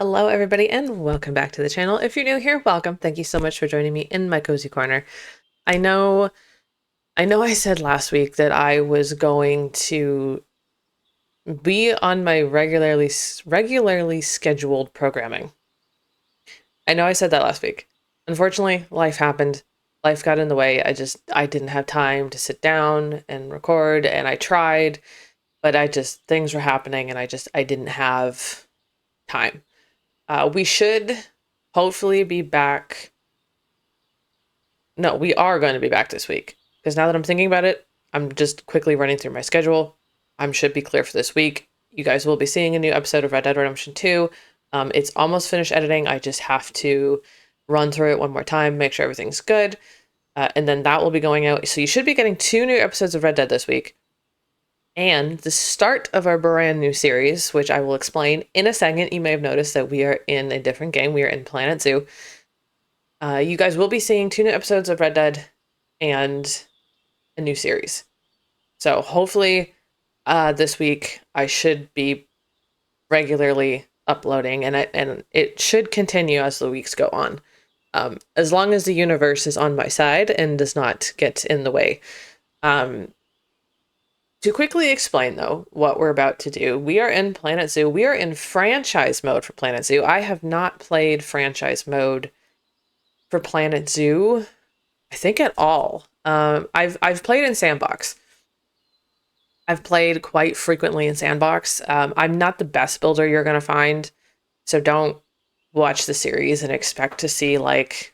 Hello, everybody, and welcome back to the channel. If you're new here, welcome. Thank you so much for joining me in my cozy corner. I know I said last week that I was going to be on my regularly scheduled programming. I know I said that last week. Unfortunately, life happened. Life got in the way. I didn't have time to sit down and record, and I tried, but things were happening, and I didn't have time. We should hopefully be back. No, we are going to be back this week. Because now that I'm thinking about it, I'm just quickly running through my schedule. I should be clear for this week. You guys will be seeing a new episode of Red Dead Redemption 2. It's almost finished editing. I just have to run through it one more time, make sure everything's good. And then that will be going out. So you should be getting 2 new episodes of Red Dead this week. And the start of our brand new series, which I will explain in a second. You may have noticed that we are in a different game. We are in Planet Zoo. You guys will be seeing 2 new episodes of Red Dead and a new series. So hopefully this week I should be regularly uploading, and it should continue as the weeks go on. As long as the universe is on my side and does not get in the way. To quickly explain, though, what we're about to do, we are in Planet Zoo. We are in franchise mode for Planet Zoo. I have not played franchise mode for Planet Zoo, I think, at all. I've played in Sandbox. I've played quite frequently in Sandbox. I'm not the best builder you're gonna find, so don't watch the series and expect to see like,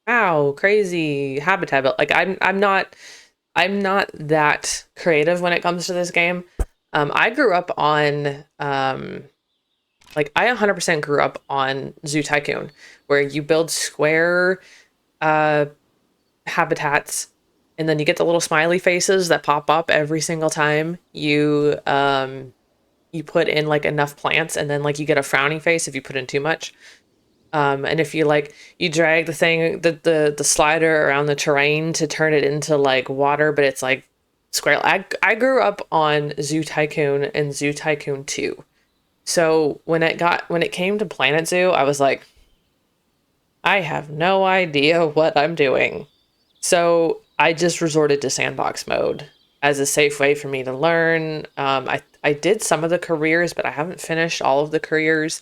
wow, crazy habitat build. Like I'm not that creative when it comes to this game. I grew up on like I 100% grew up on Zoo Tycoon, where you build square habitats, and then you get the little smiley faces that pop up every single time you put in like enough plants, and then like you get a frowny face if you put in too much. And if you drag the slider around the terrain to turn it into like water, but it's like square. I grew up on Zoo Tycoon and Zoo Tycoon 2. So when it came to Planet Zoo, I was like, I have no idea what I'm doing. So I just resorted to sandbox mode as a safe way for me to learn. I did some of the careers, but I haven't finished all of the careers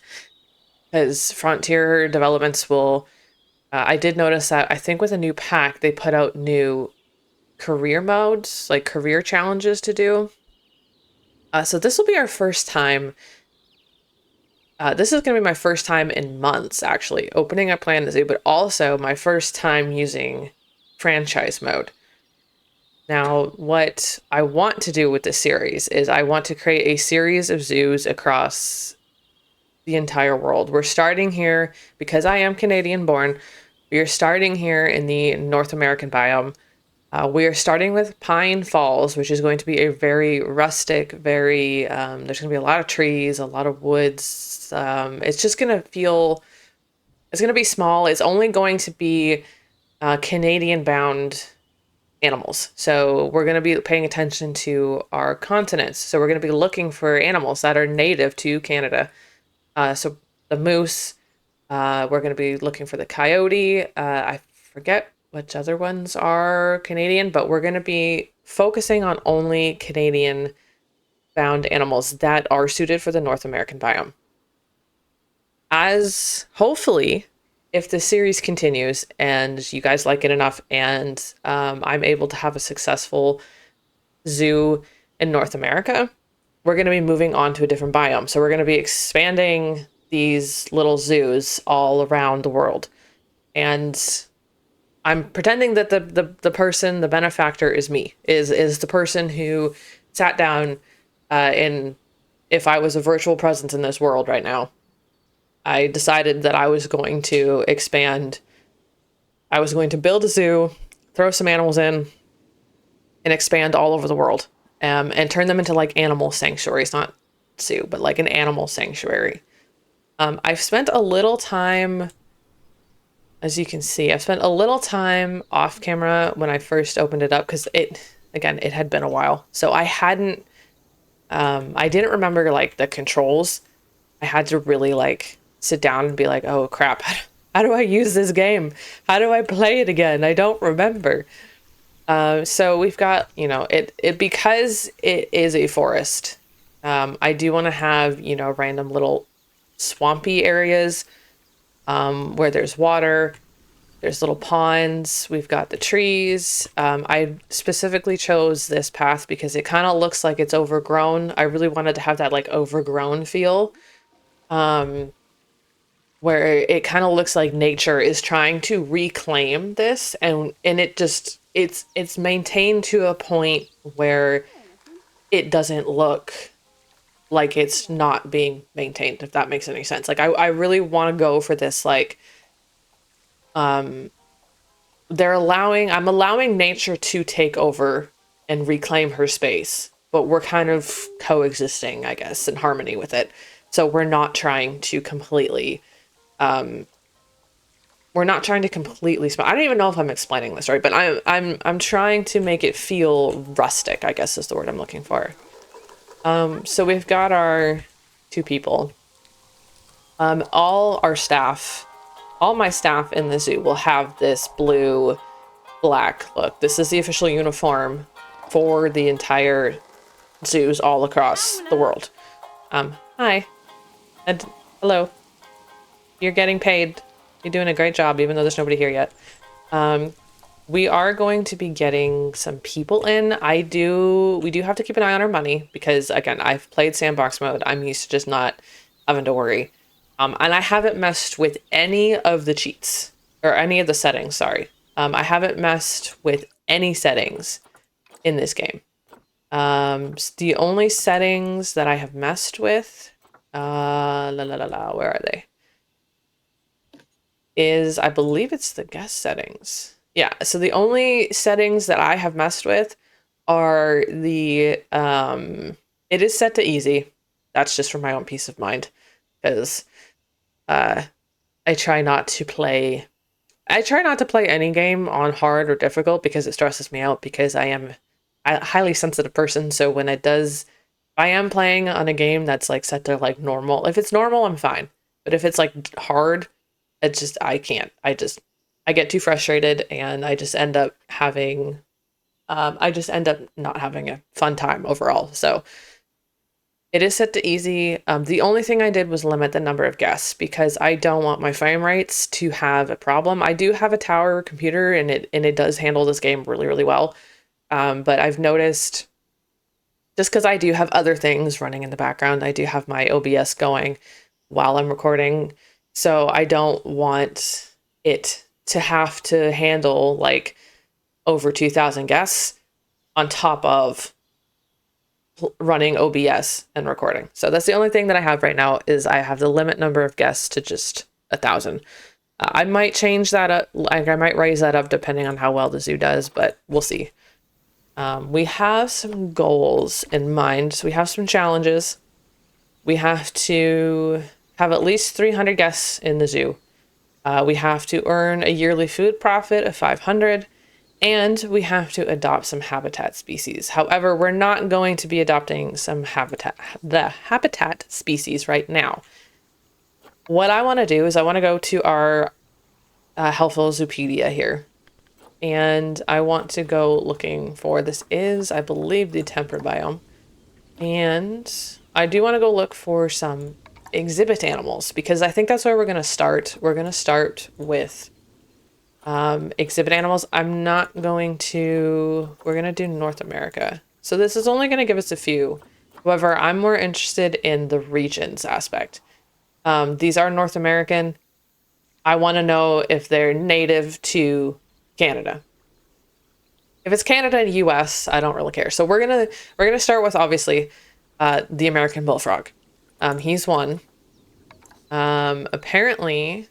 because Frontier developments will. I did notice that I think with a new pack, they put out new career modes, like career challenges to do. So this will be our first time. This is going to be my first time in months, actually, opening up Planet Zoo, but also my first time using franchise mode. Now, what I want to do with this series is I want to create a series of zoos across the entire world. We're starting here, because I am Canadian born, we are starting here in the North American biome. We are starting with Pine Falls, which is going to be a very rustic, there's going to be a lot of trees, a lot of woods. It's just going to it's going to be small. It's only going to be Canadian bound animals. So we're going to be paying attention to our continents. So we're going to be looking for animals that are native to Canada. So the moose, we're going to be looking for the coyote. I forget which other ones are Canadian, but we're going to be focusing on only Canadian bound animals that are suited for the North American biome. As hopefully, if the series continues and you guys like it enough, and I'm able to have a successful zoo in North America, we're going to be moving on to a different biome. So we're going to be expanding these little zoos all around the world. And I'm pretending that the person, the benefactor, is me, is the person who sat down and if I was a virtual presence in this world right now, I decided that I was going to expand. I was going to build a zoo, throw some animals in, and expand all over the world, and turn them into like animal sanctuaries, not zoo, but like an animal sanctuary. I've spent a little time, as you can see, I've spent a little time off camera when I first opened it up, because it had been a while. So I didn't remember like the controls. I had to really like sit down and be like, oh crap, how do I use this game? How do I play it again? I don't remember. So we've got, you know, it because it is a forest. I do want to have, you know, random little swampy areas where there's water. There's little ponds. We've got the trees. I specifically chose this path because it kind of looks like it's overgrown. I really wanted to have that like overgrown feel, where it kind of looks like nature is trying to reclaim this, and it just it's maintained to a point where it doesn't look like it's not being maintained, if that makes any sense. Like I really want to go for this like I'm allowing nature to take over and reclaim her space, but we're kind of coexisting, I guess, in harmony with it. So we're not trying to completely I don't even know if I'm explaining this right, but I'm trying to make it feel rustic, I guess is the word I'm looking for. So we've got our two people. All my staff in the zoo will have this blue black look. This is the official uniform for the entire zoos all across the world. Hi. And hello. You're getting paid. You're doing a great job, even though there's nobody here yet. We are going to be getting some people in. We do have to keep an eye on our money because, again, I've played sandbox mode. I'm used to just not having to worry. And I haven't messed with any of the cheats or any of the settings. Sorry. I haven't messed with any settings in this game. The only settings that I have messed with, where are they? Is I believe it's the guest settings. Yeah, so the only settings that I have messed with are the it is set to easy. That's just for my own peace of mind, because I try not to play any game on hard or difficult because it stresses me out, because I am a highly sensitive person. So when I am playing on a game that's like set to like normal. If it's normal, I'm fine. But if it's like hard, it's just I can't. I get too frustrated and I just end up not having a fun time overall. So it is set to easy. The only thing I did was limit the number of guests because I don't want my frame rates to have a problem. I do have a tower computer and it does handle this game really, really well. But I've noticed, just because I do have other things running in the background, I do have my OBS going while I'm recording. So I don't want it to have to handle like over 2,000 guests on top of running OBS and recording. So that's the only thing that I have right now is I have the limit number of guests to just 1,000. I might change that up. Like I might raise that up depending on how well the zoo does, but we'll see. We have some goals in mind. So we have some challenges. We have to have at least 300 guests in the zoo. We have to earn a yearly food profit of 500, and we have to adopt some habitat species. However, we're not going to be adopting the habitat species right now. What I want to do is I want to go to our helpful Zoopedia here, and I want to go looking for, this is, I believe, the temperate biome, and I do want to go look for some exhibit animals because I think that's where we're going to start. We're going to start with exhibit animals. We're going to do North America. So this is only going to give us a few. However, I'm more interested in the regions aspect. These are North American. I want to know if they're native to Canada. If it's Canada and US, I don't really care. So we're gonna start with obviously the American bullfrog. He's one. Apparently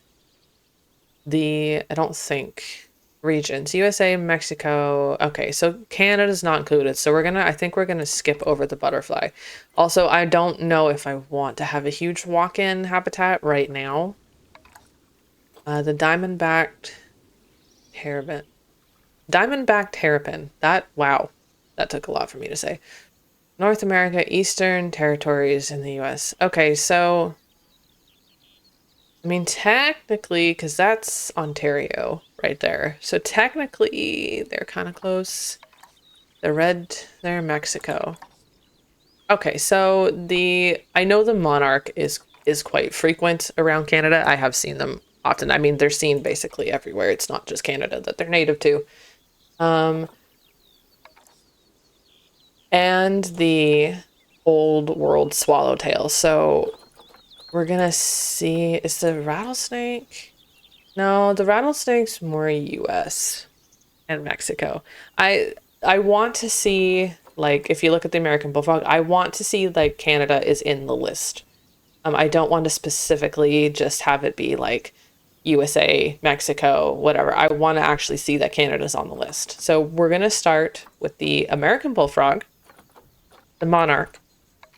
I don't think regions, USA, Mexico. Okay, so Canada's not included. So I think we're gonna skip over the butterfly. Also, I don't know if I want to have a huge walk-in habitat right now. The diamond-backed terrapin. Diamond-backed terrapin. Wow, that took a lot for me to say. North America, Eastern territories in the US. Okay, so I mean, technically, because that's Ontario right there. So technically, they're kind of close. The red, they're Mexico. Okay, so I know the monarch is quite frequent around Canada. I have seen them often. I mean, they're seen basically everywhere. It's not just Canada that they're native to. Um, and the old world swallowtail. So we're gonna see, is the rattlesnake? No, the rattlesnake's more US and Mexico. I I want to see, like, if you look at the American bullfrog, I want to see like Canada is in the list. I don't want to specifically just have it be like USA, Mexico, whatever. I want to actually see that Canada's on the list. So we're gonna start with the American bullfrog, the monarch,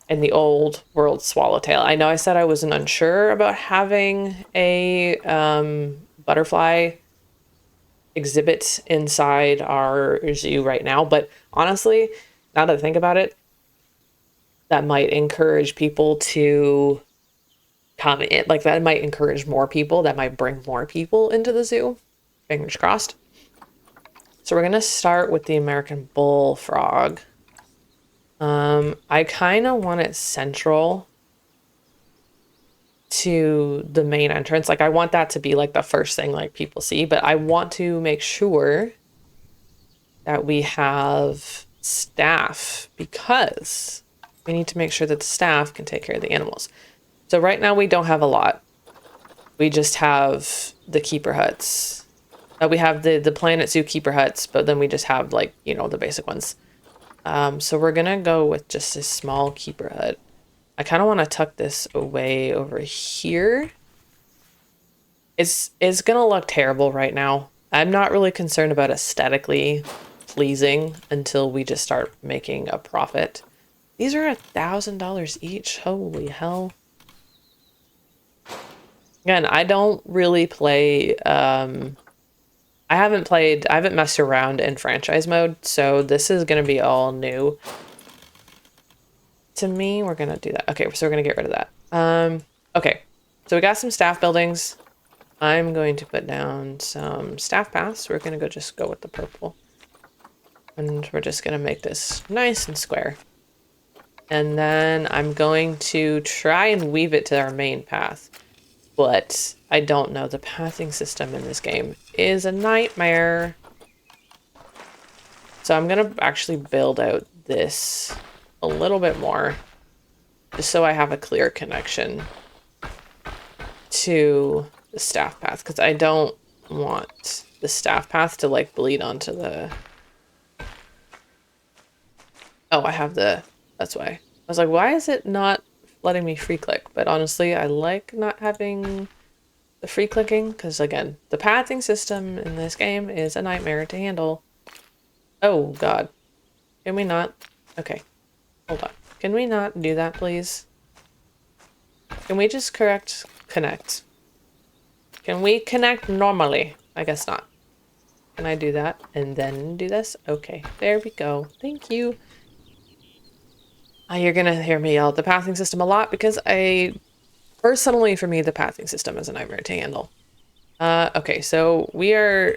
and the old world swallowtail. I know I said I wasn't unsure about having a butterfly exhibit inside our zoo right now, but honestly, now that I think about it, that might encourage people to come in. Like, that might encourage more people. That might bring more people into the zoo. Fingers crossed. So we're gonna start with the American bullfrog. I kind of want it central to the main entrance. Like, I want that to be like the first thing like people see, but I want to make sure that we have staff because we need to make sure that the staff can take care of the animals. So right now we don't have a lot. We just have the keeper huts. We have the Planet Zoo keeper huts, but then we just have, like, you know, the basic ones. So we're gonna go with just a small keeper hut. I kind of want to tuck this away over here. It's gonna look terrible right now. I'm not really concerned about aesthetically pleasing until we just start making a profit. These are $1,000 each. Holy hell. Again, I don't really play, I haven't messed around in franchise mode, so this is gonna be all new to me. We're gonna do that. Okay, so we're gonna get rid of that. Okay, so we got some staff buildings. I'm going to put down some staff paths. We're gonna just go with the purple. And we're just gonna make this nice and square. And then I'm going to try and weave it to our main path. But I don't know. The pathing system in this game is a nightmare. So I'm gonna actually build out this a little bit more, just so I have a clear connection to the staff path, because I don't want the staff path to like bleed onto the... Oh, I have the... That's why. I was like, why is it not letting me free click? But honestly, I like not having the free clicking, because again, the pathing system in this game is a nightmare to handle. Oh god. Can we not? Okay. Hold on. Can we not do that, please? Can we just connect? Can we connect normally? I guess not. Can I do that and then do this? Okay, there we go. Thank you. You're gonna hear me yell at the pathing system a lot because personally, for me, the pathing system is a nightmare to handle. Okay, so we are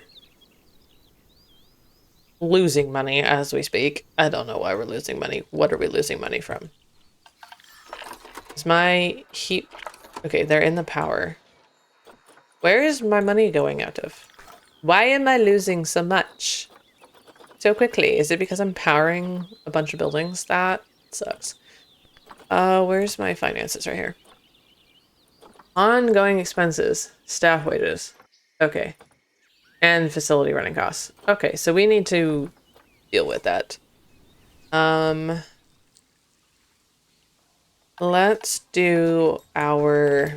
losing money as we speak. I don't know why we're losing money. What are we losing money from? Is my heat... Okay, they're in the power. Where is my money going out of? Why am I losing so much so quickly? Is it because I'm powering a bunch of buildings? That sucks. Where's my finances? Right here. Ongoing expenses. Staff wages. Okay. And facility running costs. Okay, so we need to deal with that. Let's do our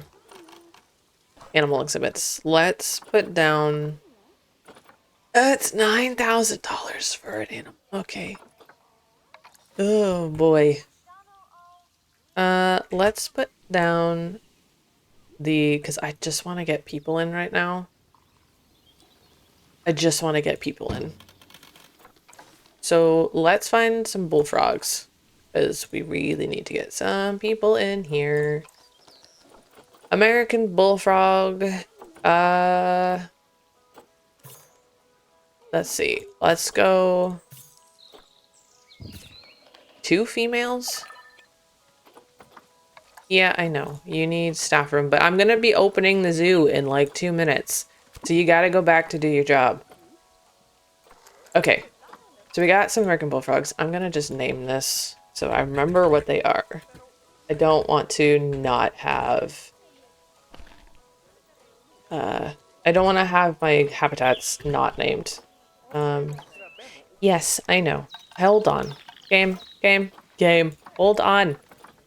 animal exhibits. Let's put down... it's $9,000 for an animal. Okay. Oh boy. Let's put down because I just want to get people in right now. I just want to get people in. So let's find some bullfrogs, because we really need to get some people in here. American bullfrog. Uh, let's see. Let's go 2 females. Yeah, I know. You need staff room, but I'm gonna be opening the zoo in like 2 minutes. So you gotta go back to do your job. Okay. So we got some American bullfrogs. I'm gonna just name this so I remember what they are. I don't want to not have... I don't want to have my habitats not named. Yes, I know. Hold on. Game. Hold on.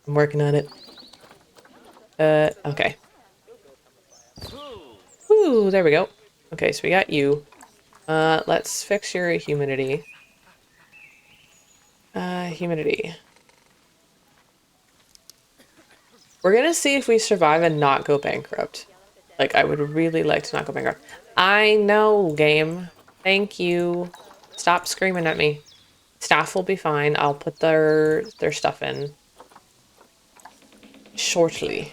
I'm working on it. Okay. Ooh, there we go. Okay, so we got you. Let's fix your humidity. Humidity. We're gonna see if we survive and not go bankrupt. Like, I would really like to not go bankrupt. I know, game. Thank you. Stop screaming at me. Staff will be fine. I'll put their stuff in shortly.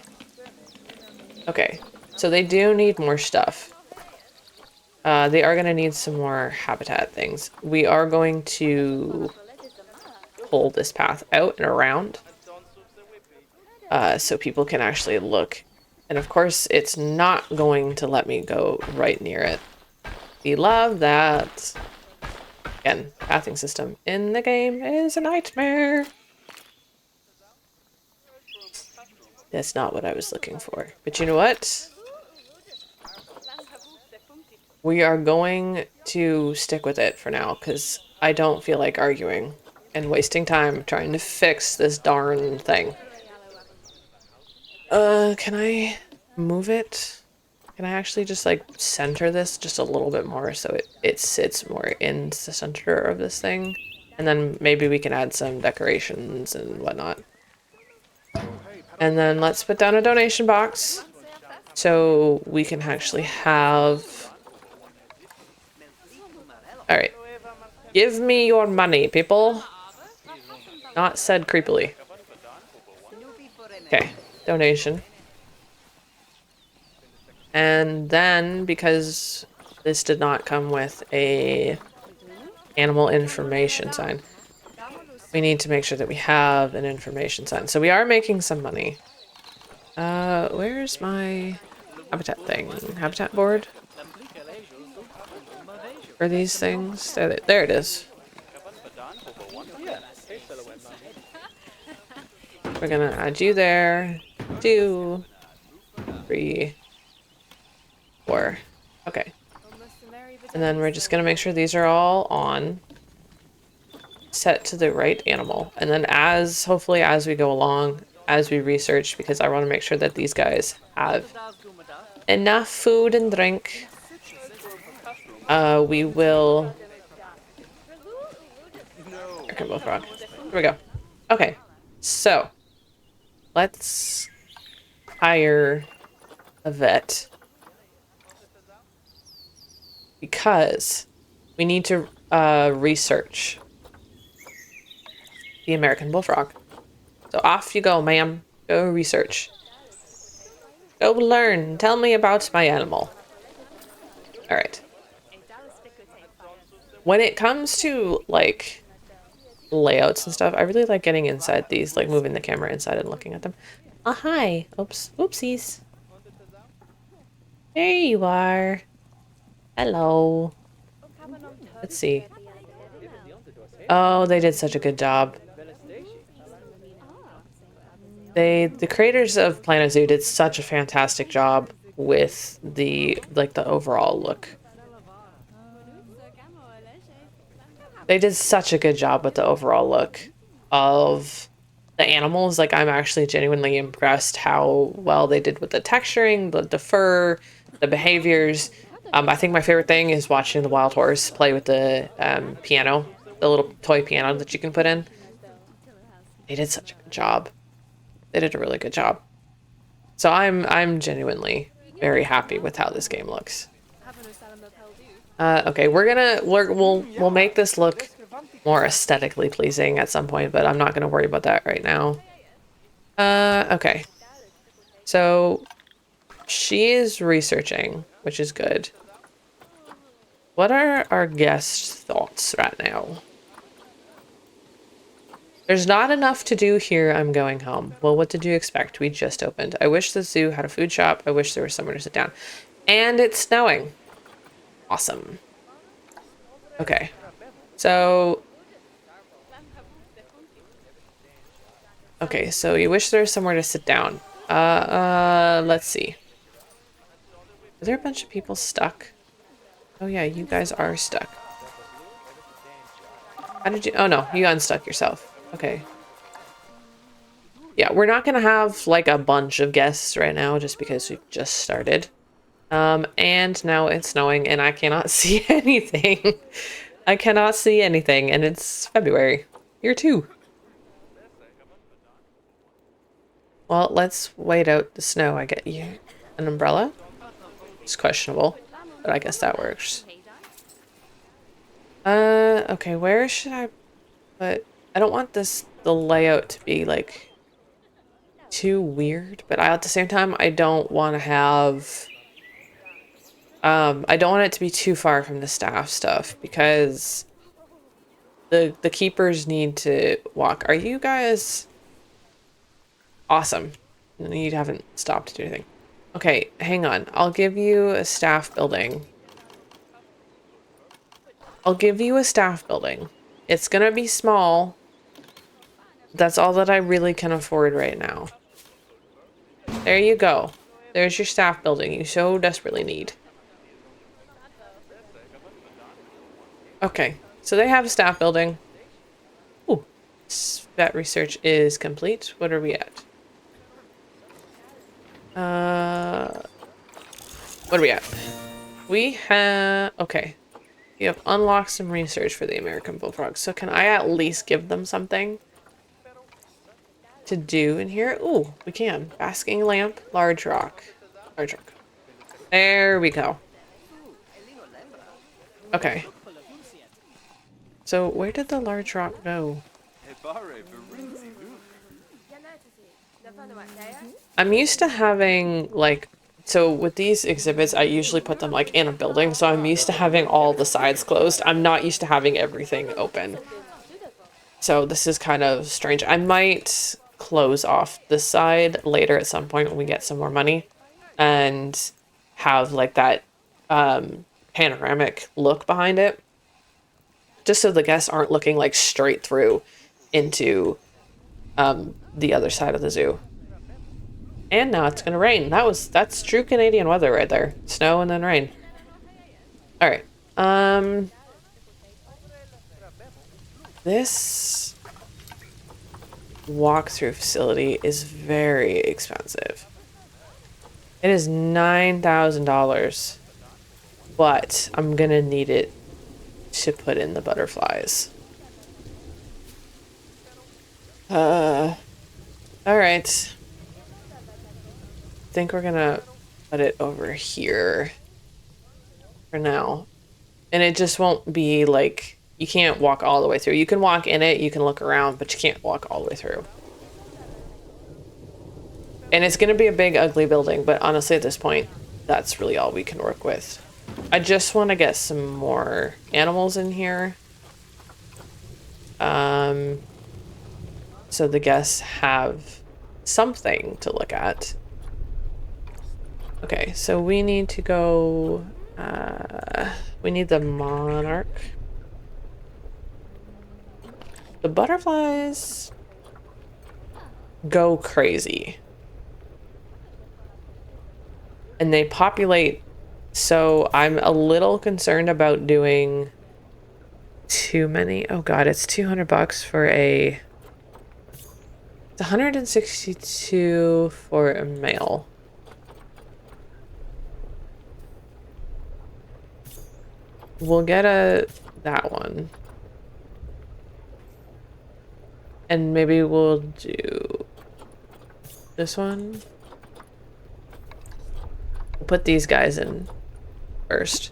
Okay, so they do need more stuff. They are going to need some more habitat things. We are going to pull this path out and around so people can actually look. And of course, it's not going to let me go right near it. We love that. Again, pathing system in the game is a nightmare. That's not what I was looking for. But you know what? We are going to stick with it for now because I don't feel like arguing and wasting time trying to fix this darn thing. Can I move it? Can I actually just like center this just a little bit more so it sits more in the center of this thing? And then maybe we can add some decorations and whatnot. And then let's put down a donation box so we can actually have... Alright. Give me your money, people. Not said creepily. Okay, donation. And then, because this did not come with a animal information sign, we need to make sure that we have an information sign. So we are making some money. Where's my habitat thing? Habitat board? For these things? There it is. We're gonna add you there. 2, 3, 4. Okay. And then we're just gonna make sure these are all on. Set to the right animal. And then hopefully as we go along, as we research, because I want to make sure that these guys have enough food and drink, we will... American bullfrog. Here we go. Okay, so let's hire a vet because we need to research the American bullfrog. So off you go, ma'am. Go research. Go learn. Tell me about my animal. All right. When it comes to like layouts and stuff, I really like getting inside these, like moving the camera inside and looking at them. Oh, hi. Oops. Oopsies. There you are. Hello. Let's see. Oh, they did such a good job. The creators of Planet Zoo did such a fantastic job with the overall look. They did such a good job with the overall look of the animals. Like, I'm actually genuinely impressed how well they did with the texturing, the fur, the behaviors. I think my favorite thing is watching the wild horse play with the piano, the little toy piano that you can put in. They did such a good job. They did a really good job. So I'm genuinely very happy with how this game looks. Okay, we'll make this look more aesthetically pleasing at some point, but I'm not gonna worry about that right now. Okay. So She is researching, which is good. What are our guests' thoughts right now? There's not enough to do here. I'm going home. Well, what did you expect? We just opened. I wish the zoo had a food shop. I wish there was somewhere to sit down. And it's snowing. Awesome. Okay. So... Okay, so you wish there was somewhere to sit down. Let's see. Are there a bunch of people stuck? Oh yeah, you guys are stuck. How did you... Oh no, you unstuck yourself. Okay. Yeah, we're not gonna have like a bunch of guests right now just because we've just started. And now it's snowing and I cannot see anything. I cannot see anything and it's February. Year 2. Well, let's wait out the snow. I get you an umbrella. It's questionable, but I guess that works. Okay, where should I put... I don't want the layout to be like too weird, but at the same time, I don't want to have... I don't want it to be too far from the staff stuff because the keepers need to walk. Are you guys... Awesome. You haven't stopped to do anything. Okay, hang on. I'll give you a staff building. I'll give you a staff building. It's gonna be small. That's all that I really can afford right now. There you go. There's your staff building you so desperately need. Okay, so they have a staff building. Ooh, vet research is complete. What are we at? What are we at? We have... Okay. You have unlocked some research for the American bullfrog. So can I at least give them something to do in here? Ooh, we can. Basking lamp, large rock. Large rock. There we go. Okay. So where did the large rock go? I'm used to having like... So with these exhibits, I usually put them like in a building. So I'm used to having all the sides closed. I'm not used to having everything open. So this is kind of strange. I might close off this side later at some point when we get some more money and have like that panoramic look behind it. Just so the guests aren't looking like straight through into the other side of the zoo. And now it's gonna rain. That's true Canadian weather right there. Snow and then rain. Alright. This walkthrough facility is very expensive. It is $9,000. But I'm gonna need it to put in the butterflies. Alright. I think we're gonna put it over here for now. And it just won't be like, you can't walk all the way through. You can walk in it, you can look around, but you can't walk all the way through. And it's gonna be a big, ugly building, but honestly at this point, that's really all we can work with. I just want to get some more animals in here. So the guests have something to look at. Okay, so we need to go, we need the monarch. The butterflies go crazy. And they populate, so I'm a little concerned about doing too many. Oh god, it's $200 for a... It's 162 for a male. We'll get that one. And maybe we'll do this one. We'll put these guys in first.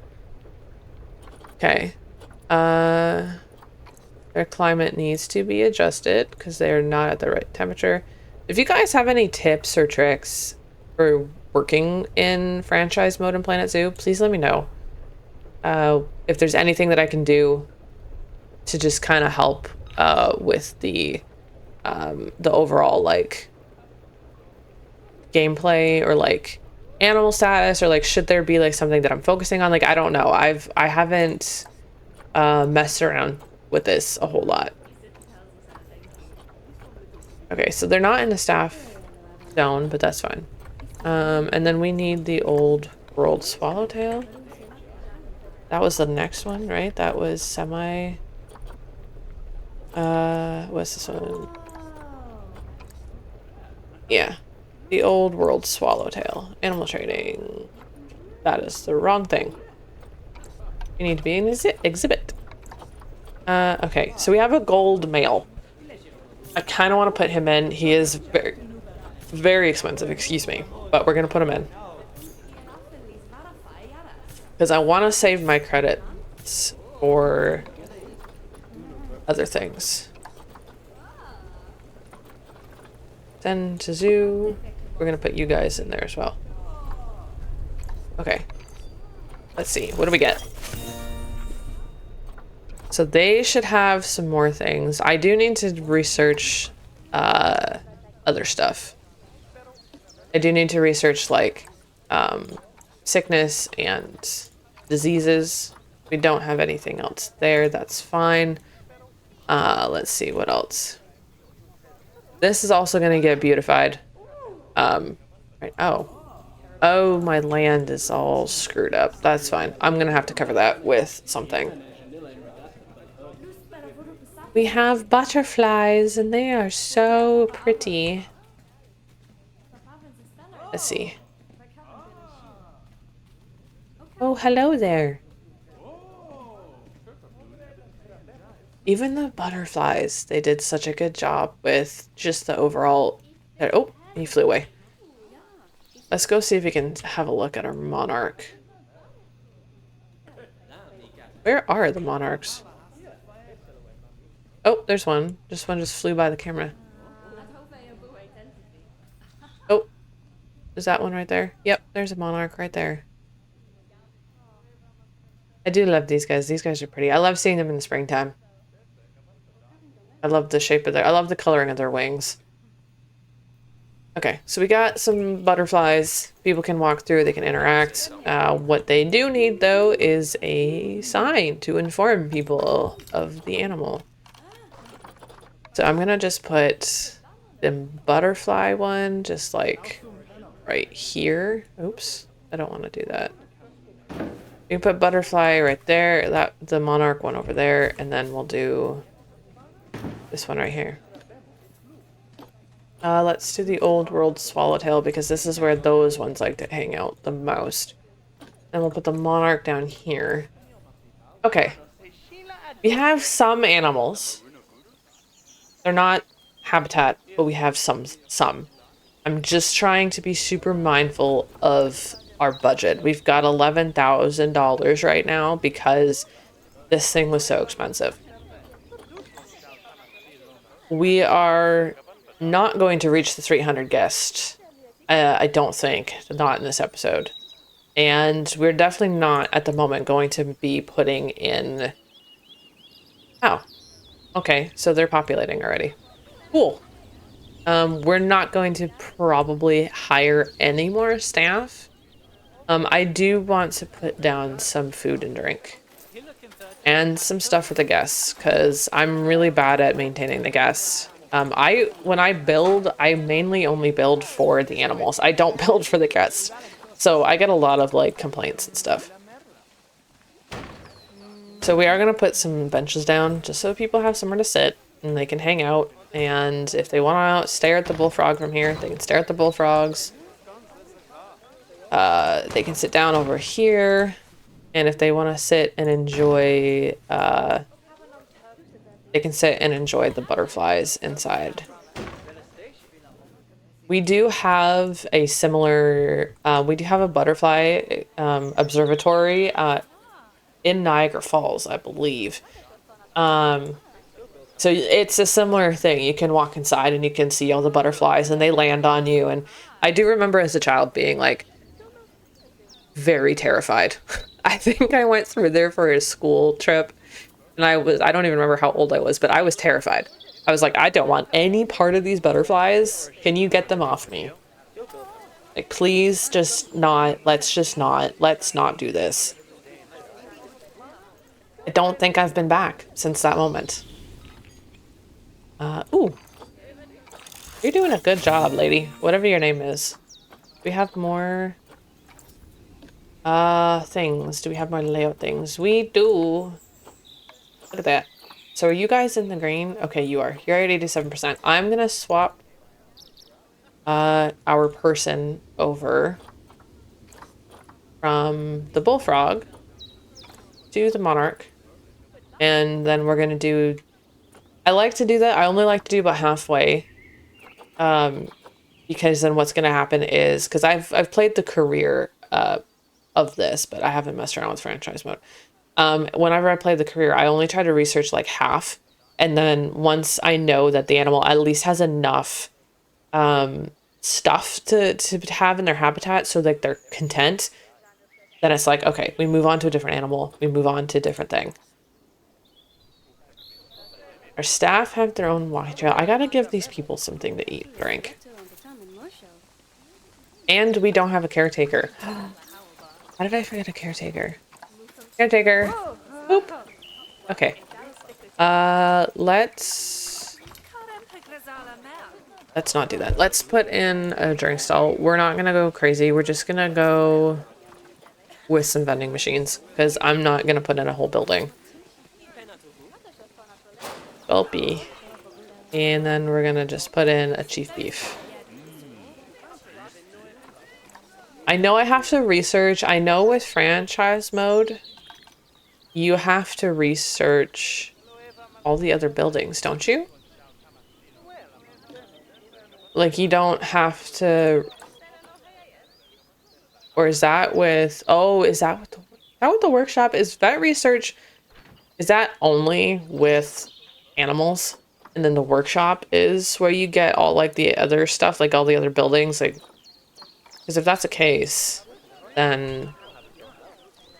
Okay. Their climate needs to be adjusted because they're not at the right temperature. If you guys have any tips or tricks for working in franchise mode in Planet Zoo, please let me know. If there's anything that I can do to just kind of help with the overall like gameplay or like animal status, or like should there be like something that I'm focusing on? Like I don't know. I haven't messed around with this a whole lot. Okay, so they're not in the staff zone, but that's fine. And then we need the old world swallowtail. That was the next one, right? That was semi... what's this one? Yeah. The old world swallowtail. Animal trading. That is the wrong thing. You need to be an exhibit. Okay, so we have a gold male. I kind of want to put him in. He is very, very expensive, excuse me. But we're going to put him in. Because I want to save my credits for other things. Send to zoo. We're going to put you guys in there as well. Okay. Let's see. What do we get? So they should have some more things. I do need to research other stuff. I do need to research like sickness and diseases. We don't have anything else there. That's fine. Let's see what else. This is also going to get beautified. Right. Oh, my land is all screwed up. That's fine. I'm going to have to cover that with something. We have butterflies, and they are so pretty. Let's see. Oh, hello there. Even the butterflies, they did such a good job with just the overall... Oh, he flew away. Let's go see if we can have a look at our monarch. Where are the monarchs? Oh, there's one. This one just flew by the camera. Oh, is that one right there? Yep, there's a monarch right there. I do love these guys. These guys are pretty. I love seeing them in the springtime. I love the shape of I love the coloring of their wings. Okay, so we got some butterflies. People can walk through, they can interact. What they do need, though, is a sign to inform people of the animal. So I'm gonna just put the butterfly one just like right here. Oops, I don't want to do that. You can put butterfly right there, the monarch one over there, and then we'll do this one right here. Let's do the old world swallowtail because this is where those ones like to hang out the most. And we'll put the monarch down here. Okay. We have some animals. They're not habitat, but we have some. I'm just trying to be super mindful of our budget. We've got $11,000 right now because this thing was so expensive. We are not going to reach the 300 guests. I don't think. Not in this episode. And we're definitely not, at the moment, going to be putting in... Oh. Okay, so they're populating already. Cool. We're not going to probably hire any more staff. I do want to put down some food and drink. And some stuff for the guests, because I'm really bad at maintaining the guests. When I build, I mainly only build for the animals. I don't build for the guests. So I get a lot of like complaints and stuff. So we are going to put some benches down just so people have somewhere to sit and they can hang out. And if they want to stare at the bullfrog from here, they can stare at the bullfrogs. They can sit down over here. And if they want to sit and enjoy, they can sit and enjoy the butterflies inside. We do have a similar, we do have a butterfly observatory in Niagara Falls, I believe. So it's a similar thing. You can walk inside and you can see all the butterflies and they land on you. And I do remember as a child being like very terrified. I think I went through there for a school trip and I don't even remember how old I was, but I was terrified. I was like, I don't want any part of these butterflies. Can you get them off me? Like, please just not, let's not do this. I don't think I've been back since that moment. Ooh. You're doing a good job, lady. Whatever your name is. Do we have more things? Do we have more layout things? We do. Look at that. So are you guys in the green? Okay, you are. You're at 87%. I'm gonna swap our person over from the bullfrog to the monarch. And then we're gonna do, I like to do that. I only like to do about halfway. Because then what's gonna happen is, because I've played the career of this, but I haven't messed around with franchise mode. Whenever I play the career, I only try to research like half. And then once I know that the animal at least has enough stuff to have in their habitat so like they're content, then it's like, okay, we move on to a different animal. We move on to a different thing. Our staff have their own walking trail. I gotta give these people something to eat, drink. And we don't have a caretaker. How did I forget a caretaker? Caretaker. Boop. Okay. Let's not do that. Let's put in a drink stall. We're not gonna go crazy. We're just gonna go with some vending machines because I'm not gonna put in a whole building. Gulpy. And then we're gonna just put in a chief beef. I know I have to research. I know with franchise mode, you have to research all the other buildings, don't you? Like, you don't have to... Or is that with... Oh, is that what the workshop is? Vet research, is that only with animals? And then the workshop is where you get all, like, the other stuff, like all the other buildings, like... Because if that's the case, then...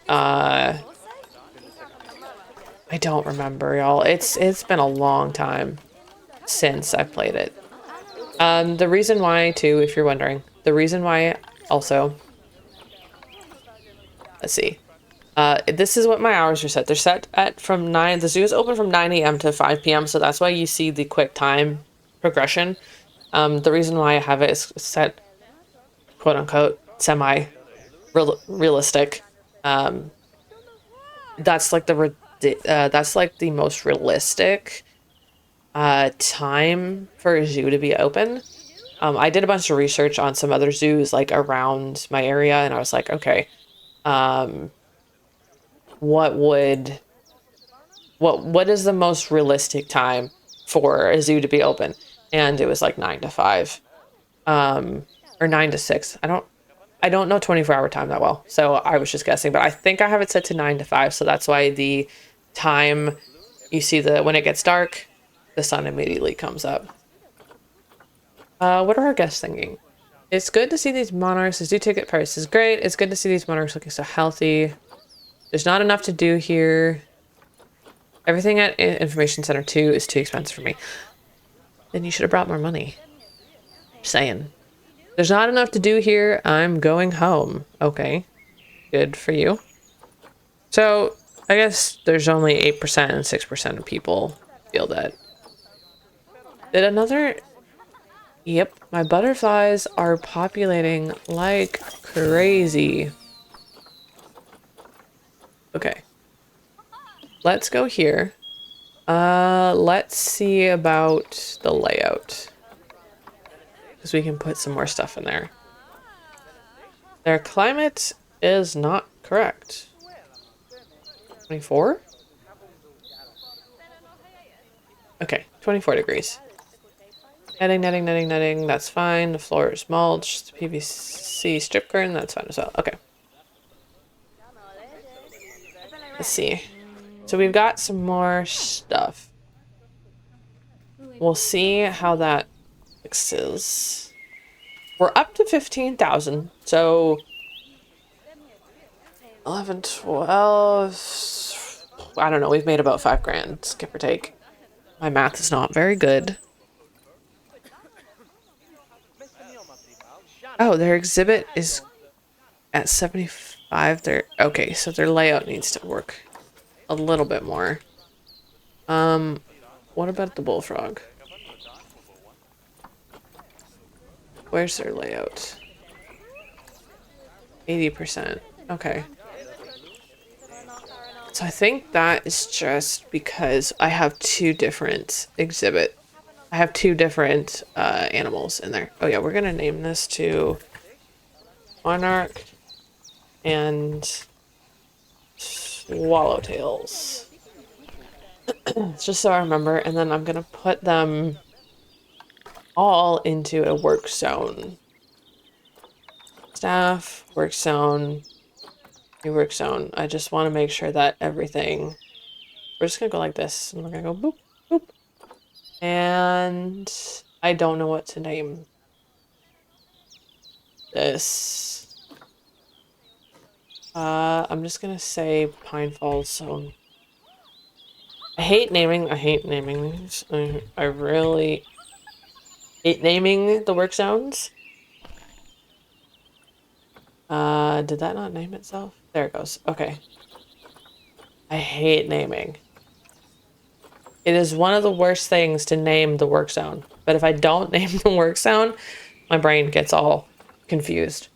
I don't remember, y'all. It's been a long time since I played it. The reason why, too, if you're wondering, the reason why also... Let's see. This is what my hours are set. They're set at from 9... The zoo is open from 9 a.m. to 5 p.m., so that's why you see the quick time progression. The reason why I have it is set, quote-unquote, semi-realistic. That's like the most realistic time for a zoo to be open. I did a bunch of research on some other zoos like around my area, and I was like, okay, what is the most realistic time for a zoo to be open? And it was like 9 to 5, or 9 to 6. I don't know 24-hour time that well, so I was just guessing, but I think I have it set to 9 to 5, so that's why the time you see when it gets dark, the sun immediately comes up. What are our guests thinking? It's good to see these monarchs. The zoo ticket price is great. It's good to see these monarchs looking so healthy. There's not enough to do here. Everything at Information Center 2 is too expensive for me. Then you should have brought more money. Just saying. There's not enough to do here. I'm going home. Okay. Good for you. So, I guess there's only 8% and 6% of people feel that. Did another... Yep, my butterflies are populating like crazy. Okay. Let's go here. Let's see about the layout. Because we can put some more stuff in there. Their climate is not correct. 24? Okay, 24 degrees. Netting, that's fine. The floor is mulched. The PVC strip curtain, that's fine as well. Okay. Let's see. So we've got some more stuff. We'll see how that fixes. We're up to 15,000. So 11, 12. I don't know. We've made about 5 grand, give or take. My math is not very good. Oh, their exhibit is at 75. Okay, so their layout needs to work a little bit more. What about the bullfrog? Where's their layout? 80%. Okay. So I think that is just because I have two different animals in there. Oh yeah, we're gonna name this to Monarch and Swallowtails. Just so I remember, and then I'm gonna put them all into a work zone. Staff, work zone, new work zone. I just want to make sure that everything... We're just gonna go like this, and we're gonna go boop, boop. And I don't know what to name this. I'm just gonna say Pine Falls Zone. I hate naming these. I really hate naming the work zones. Did that not name itself? There it goes. Okay. I hate naming. It is one of the worst things to name the work zone. But if I don't name the work zone, my brain gets all confused.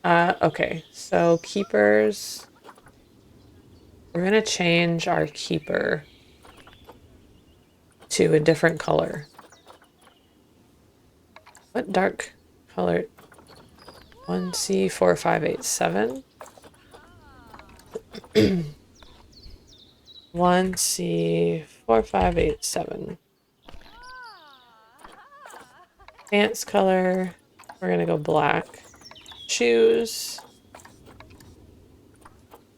Okay. So keepers. We're gonna change our keeper to a different color. What dark color? 1C4587. 1C4587. Pants color. We're gonna go black. Shoes.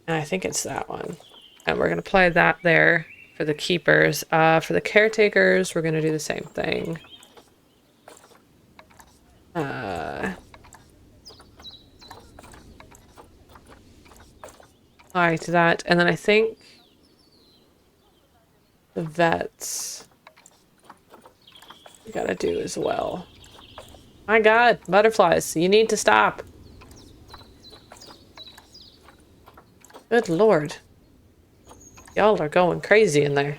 And I think it's that one. And we're gonna apply that there for the keepers. For the caretakers, we're gonna do the same thing. Apply to that. And then I think the vets we gotta do as well. My God, butterflies, you need to stop. Good Lord. Y'all are going crazy in there.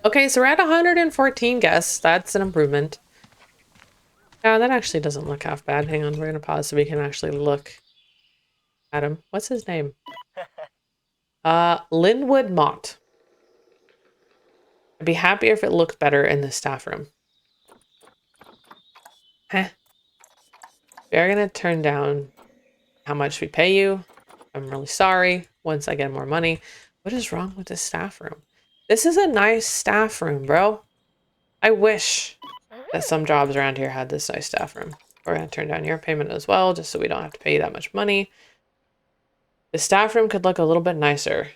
Okay, so we're at 114 guests. That's an improvement. Yeah, that actually doesn't look half bad. Hang on, we're gonna pause so we can actually look at him. What's his name? Linwood Mott. I'd be happier if it looked better in the staff room. Heh. We are gonna turn down how much we pay you. I'm really sorry. Once I get more money. What is wrong with this staff room? This is a nice staff room, bro. I wish that some jobs around here had this nice staff room. We're gonna turn down your payment as well, just so we don't have to pay you that much money. The staff room could look a little bit nicer.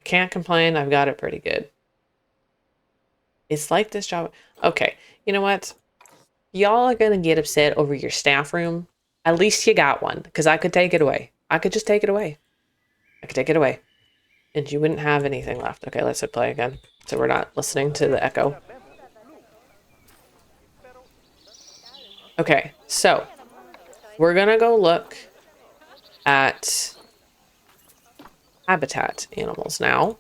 Can't complain, I've got it pretty good. It's like this job. Okay, you know what? Y'all are gonna get upset over your staff room. At least you got one, because I could take it away. I could just take it away. I could take it away. And you wouldn't have anything left. Okay, let's hit play again. So we're not listening to the echo. Okay, so we're gonna go look at habitat animals now.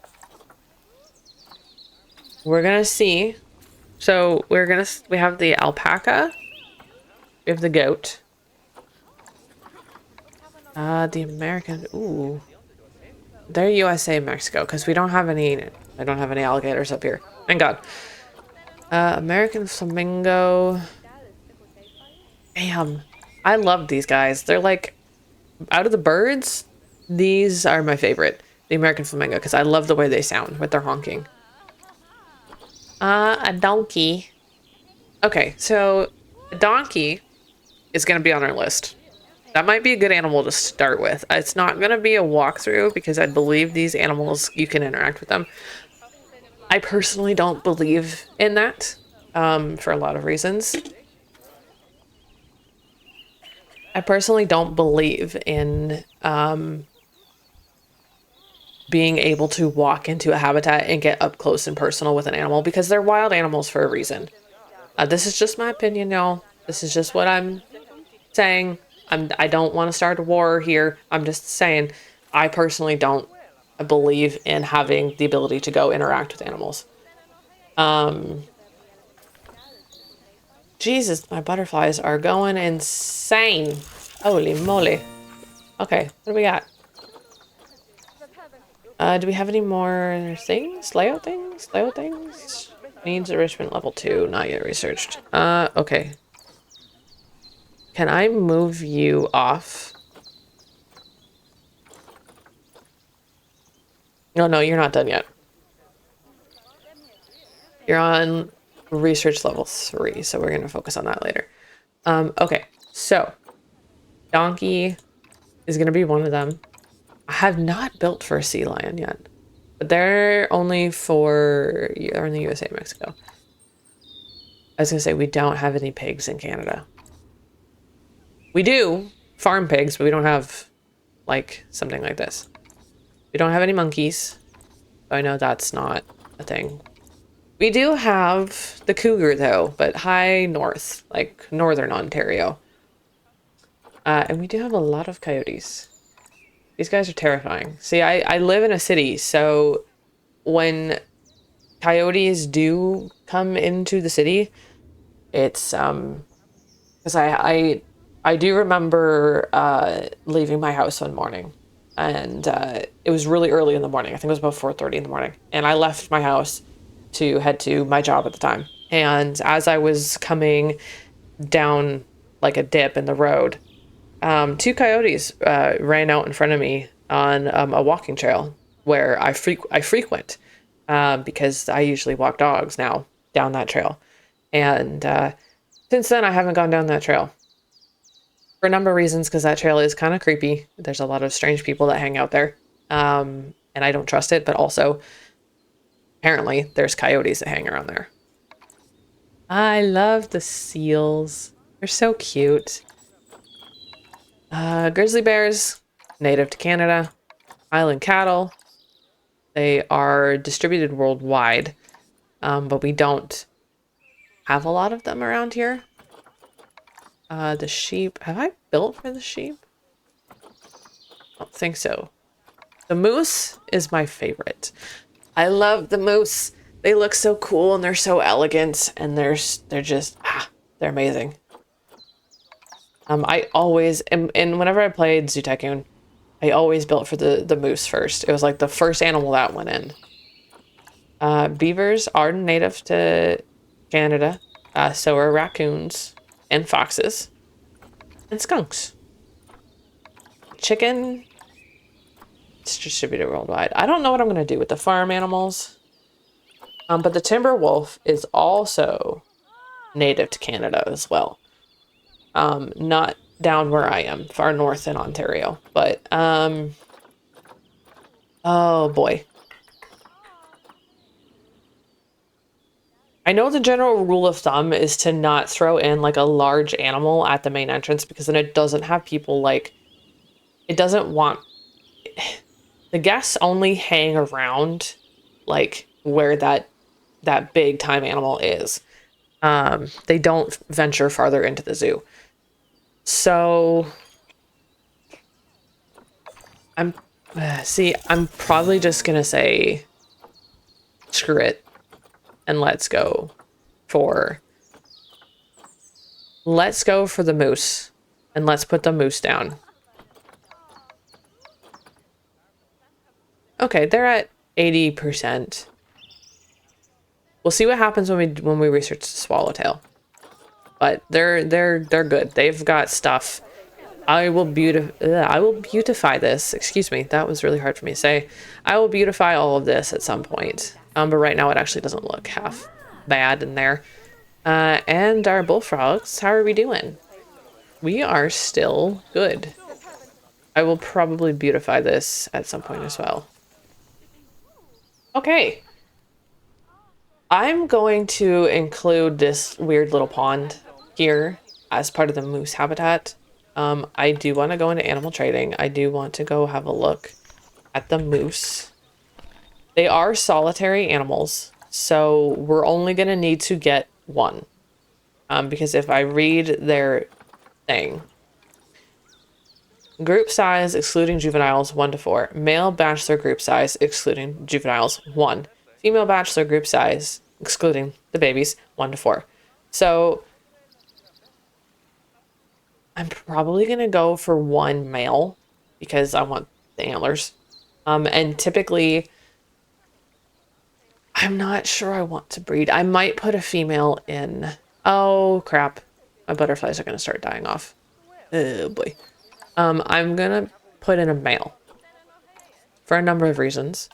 We're gonna see. So we have the alpaca. We have the goat. The American, ooh. They're USA, Mexico, because I don't have any alligators up here. Thank God. American flamingo. Damn. I love these guys. They're like, out of the birds, these are my favorite. The American flamingo, because I love the way they sound with their honking. A donkey. Okay, so a donkey is going to be on our list. That might be a good animal to start with. It's not going to be a walkthrough because I believe these animals, you can interact with them. I personally don't believe in that for a lot of reasons. I personally don't believe in being able to walk into a habitat and get up close and personal with an animal because they're wild animals for a reason. This is just my opinion, y'all. This is just what I'm saying. I don't want to start a war here. I'm just saying I personally don't believe in having the ability to go interact with animals. Jesus, my butterflies are going insane. Holy moly. Okay, what do we got? Do we have any more things? Layout things? Layout things? Needs enrichment level 2, not yet researched. Okay. Can I move you off? No, you're not done yet. You're on research level 3, so we're gonna focus on that later. Okay, so donkey is gonna be one of them. I have not built for a sea lion yet, but they're only for they're in the USA and Mexico. I was gonna say we don't have any pigs in Canada. We do farm pigs, but we don't have like something like this. We don't have any monkeys. I know that's not a thing. We do have the cougar though, but high north, like northern Ontario. And we do have a lot of coyotes. These guys are terrifying. See, I live in a city, so when coyotes do come into the city, it's because I do remember leaving my house one morning, and it was really early in the morning. I think it was about 4:30 in the morning, and I left my house to head to my job at the time. And as I was coming down like a dip in the road, two coyotes ran out in front of me on a walking trail where I frequent because I usually walk dogs now down that trail. And since then, I haven't gone down that trail for a number of reasons because that trail is kind of creepy. There's a lot of strange people that hang out there, and I don't trust it. But also, apparently, there's coyotes that hang around there. I love the seals. They're so cute. Grizzly bears, native to Canada. Island cattle. They are distributed worldwide, but we don't have a lot of them around here. The sheep. Have I built for the sheep? I don't think so. The moose is my favorite. I love the moose. They look so cool and they're so elegant and they're just they're amazing. I always and whenever I played Zoo Tycoon, I always built for the moose first. It was like the first animal that went in. Beavers are native to Canada. So are raccoons and foxes and skunks. Chicken, it's distributed worldwide. I don't know what I'm going to do with the farm animals. But the timber wolf is also native to Canada as well. Not down where I am, far north in Ontario. But, oh boy. I know the general rule of thumb is to not throw in like a large animal at the main entrance because then it doesn't have people like, it doesn't want, the guests only hang around like where that big time animal is. They don't venture farther into the zoo. So I'm probably just gonna say screw it and let's go for the moose and let's put the moose down. Okay, they're at 80%. We'll see what happens when we research the swallowtail. But they're good. They've got stuff. I will beautify this. Excuse me, that was really hard for me to say. I will beautify all of this at some point. But right now it actually doesn't look half bad in there. And our bullfrogs, how are we doing? We are still good. I will probably beautify this at some point as well. Okay. I'm going to include this weird little pond here as part of the moose habitat. I do want to go into animal trading. I do want to go have a look at the moose. They are solitary animals, so we're only going to need to get one. Because if I read their thing, group size excluding juveniles 1 to 4. Male bachelor group size excluding juveniles 1. Female bachelor group size excluding the babies 1 to 4. So I'm probably going to go for 1 male because I want the antlers. And typically I'm not sure I want to breed. I might put a female in. Oh crap. My butterflies are going to start dying off. Oh boy. I'm gonna put in a male for a number of reasons.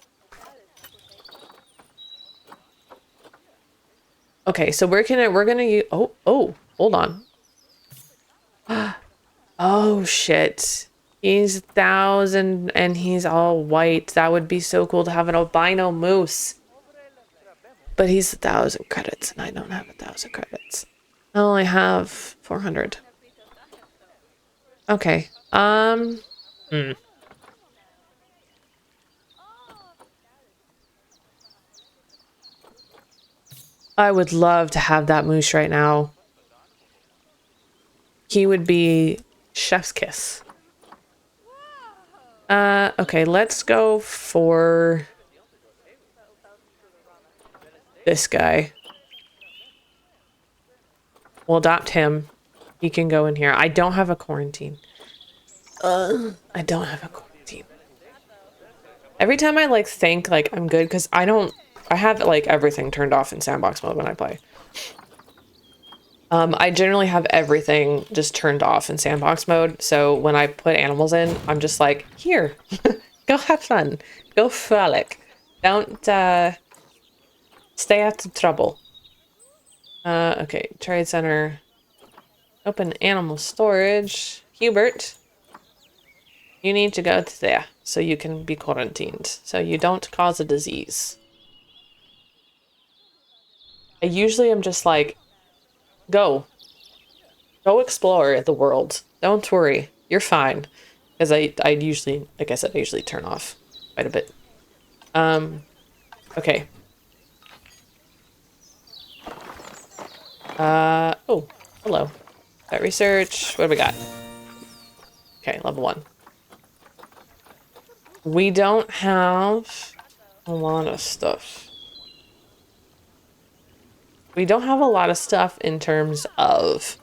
Okay, so we're gonna use, oh, hold on. Oh shit. He's 1,000 and he's all white. That would be so cool to have an albino moose. But he's 1,000 credits and I don't have 1,000 credits. I only have 400. Okay. I would love to have that moose right now. He would be chef's kiss. Okay, let's go for this guy. We'll adopt him. He can go in here. I don't have a quarantine. I don't have a quarantine. Every time I like think like I'm good because I have like everything turned off in sandbox mode when I play. I generally have everything just turned off in sandbox mode. So when I put animals in, I'm just like, here, go have fun, go frolic. Don't stay out of trouble. Okay, trade center. Open animal storage. Hubert, you need to go to there so you can be quarantined, so you don't cause a disease. I usually am just like, go explore the world. Don't worry, you're fine. Because I usually, like I said, I usually turn off quite a bit. Okay. Oh, hello. Got research. What do we got? Okay, level 1. We don't have a lot of stuff. We don't have a lot of stuff in terms of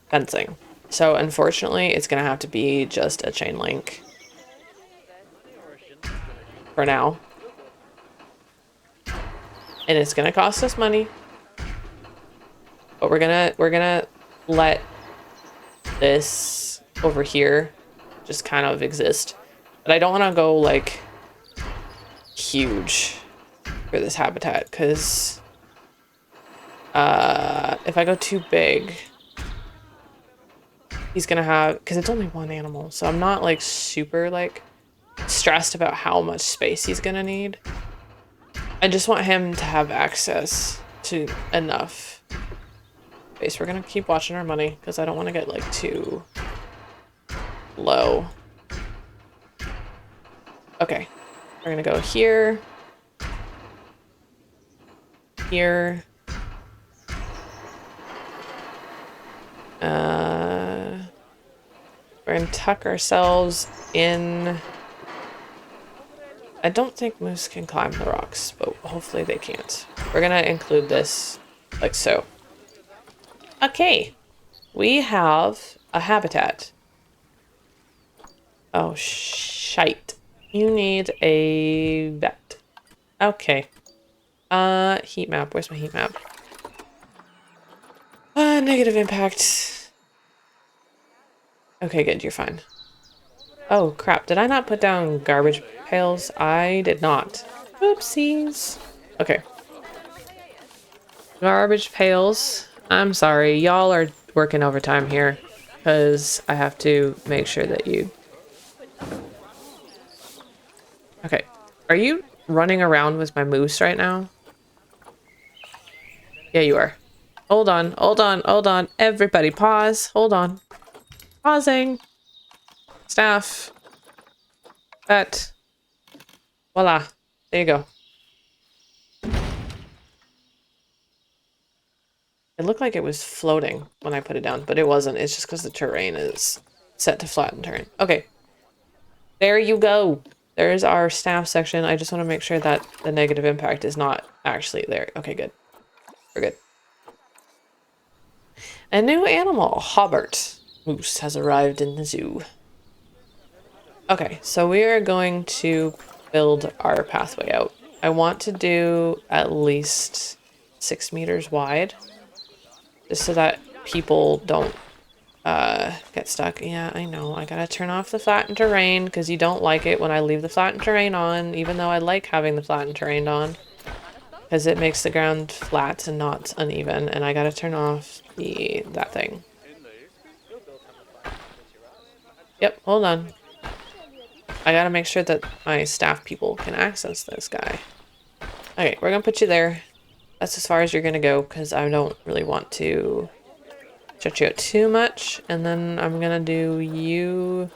fencing. So unfortunately, it's going to have to be just a chain link for now. And it's going to cost us money. But we're gonna let this over here just kind of exist. But I don't want to go like huge for this habitat because if I go too big, he's gonna have, because it's only 1 animal, so I'm not like super like stressed about how much space he's gonna need. I just want him to have access to enough space. We're gonna keep watching our money because I don't want to get like too low. Okay, we're gonna go here, here. We're gonna tuck ourselves in. I don't think moose can climb the rocks, but hopefully they can't. We're gonna include this like so. Okay, we have a habitat. Oh, shite. You need a vet. Okay. Heat map. Where's my heat map? Negative impact. Okay, good. You're fine. Oh, crap. Did I not put down garbage pails? I did not. Oopsies. Okay. Garbage pails. I'm sorry. Y'all are working overtime here because I have to make sure that you... Okay. Are you running around with my moose right now? Yeah, you are. Hold on. Hold on. Hold on. Everybody pause. Hold on. Pausing. Staff. Pet. Voila. There you go. It looked like it was floating when I put it down, but it wasn't. It's just because the terrain is set to flatten terrain. Okay. There you go. There's our staff section. I just want to make sure that the negative impact is not actually there. Okay, good. We're good. A new animal, Hobart Moose, has arrived in the zoo. Okay, so we are going to build our pathway out. I want to do at least 6 meters wide, just so that people don't get stuck. Yeah, I know. I gotta turn off the flattened terrain because you don't like it when I leave the flattened terrain on, even though I like having the flattened terrain on. Because it makes the ground flat and not uneven, and I gotta turn off that thing. Yep, hold on. I gotta make sure that my staff people can access this guy. Okay, we're gonna put you there. That's as far as you're gonna go, because I don't really want to stretch you out too much. And then I'm gonna do you.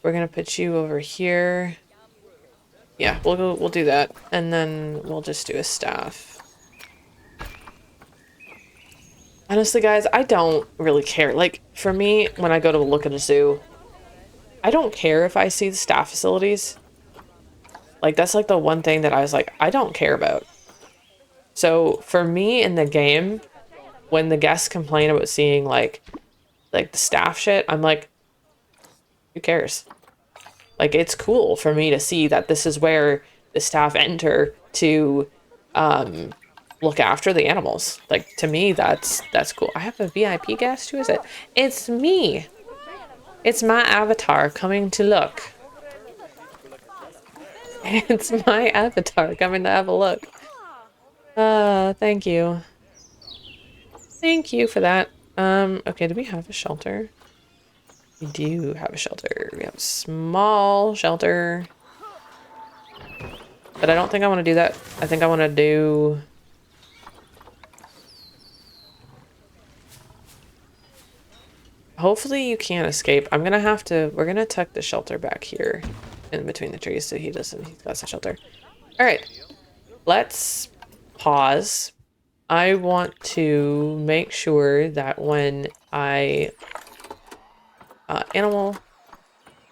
We're gonna put you over here. Yeah, we'll do that. And then we'll just do a staff. Honestly, guys, I don't really care. Like, for me, when I go to look at a zoo, I don't care if I see the staff facilities. Like, that's like the one thing that I was like, I don't care about. So, for me in the game, when the guests complain about seeing, like the staff shit, I'm like, who cares? Like, it's cool for me to see that this is where the staff enter to, look after the animals. Like, to me, that's cool. I have a VIP guest. Who is it? It's me. It's my avatar coming to look. It's my avatar coming to have a look. Thank you. Thank you for that. Okay, do we have a shelter? We do have a shelter. We have a small shelter. But I don't think I want to do that. I think I want to do... Hopefully you can't escape. I'm gonna have to... We're gonna tuck the shelter back here in between the trees so he doesn't... He's got some shelter. Alright. Let's pause. I want to make sure that when I... animal...